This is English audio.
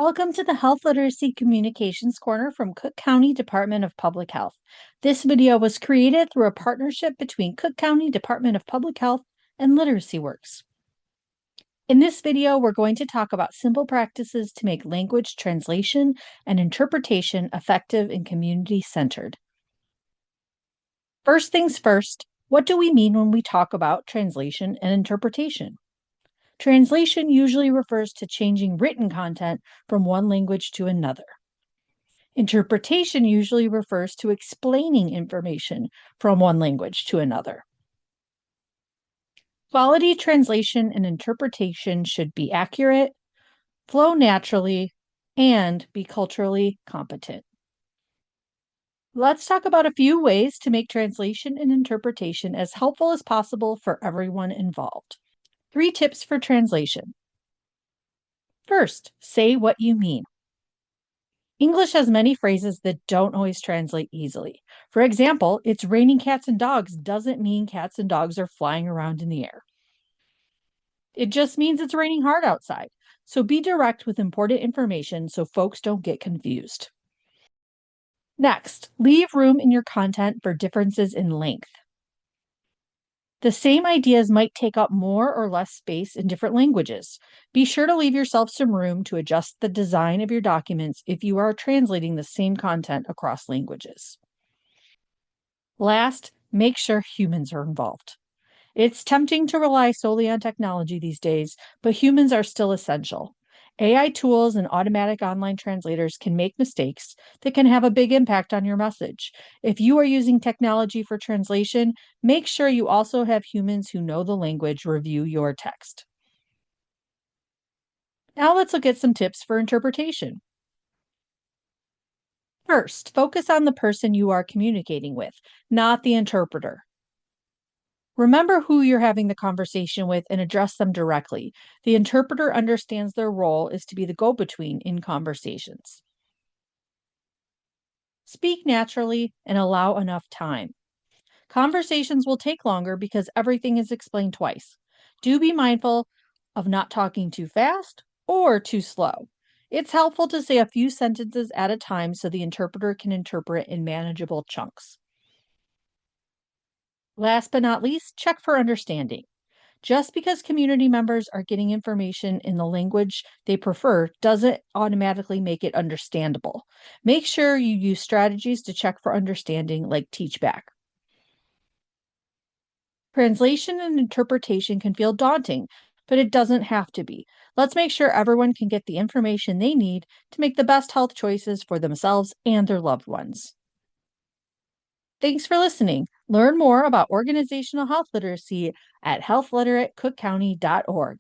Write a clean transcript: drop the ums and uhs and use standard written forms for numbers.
Welcome to the Health Literacy Communications Corner from Cook County Department of Public Health. This video was created through a partnership between Cook County Department of Public Health and LiteracyWorks. In this video, we're going to talk about simple practices to make language translation and interpretation effective and community-centered. First things first, what do we mean when we talk about translation and interpretation? Translation usually refers to changing written content from one language to another. Interpretation usually refers to explaining information from one language to another. Quality translation and interpretation should be accurate, flow naturally, and be culturally competent. Let's talk about a few ways to make translation and interpretation as helpful as possible for everyone involved. 3 tips for translation. First, say what you mean. English has many phrases that don't always translate easily. For example, it's raining cats and dogs doesn't mean cats and dogs are flying around in the air. It just means it's raining hard outside. So be direct with important information so folks don't get confused. Next, leave room in your content for differences in length. The same ideas might take up more or less space in different languages. Be sure to leave yourself some room to adjust the design of your documents if you are translating the same content across languages. Last, make sure humans are involved. It's tempting to rely solely on technology these days, but humans are still essential. AI tools and automatic online translators can make mistakes that can have a big impact on your message. If you are using technology for translation, make sure you also have humans who know the language review your text. Now let's look at some tips for interpretation. First, focus on the person you are communicating with, not the interpreter. Remember who you're having the conversation with and address them directly. The interpreter understands their role is to be the go-between in conversations. Speak naturally and allow enough time. Conversations will take longer because everything is explained twice. Do be mindful of not talking too fast or too slow. It's helpful to say a few sentences at a time so the interpreter can interpret in manageable chunks. Last but not least, check for understanding. Just because community members are getting information in the language they prefer doesn't automatically make it understandable. Make sure you use strategies to check for understanding, like teach back. Translation and interpretation can feel daunting, but it doesn't have to be. Let's make sure everyone can get the information they need to make the best health choices for themselves and their loved ones. Thanks for listening. Learn more about organizational health literacy at healthliteratecookcounty.org.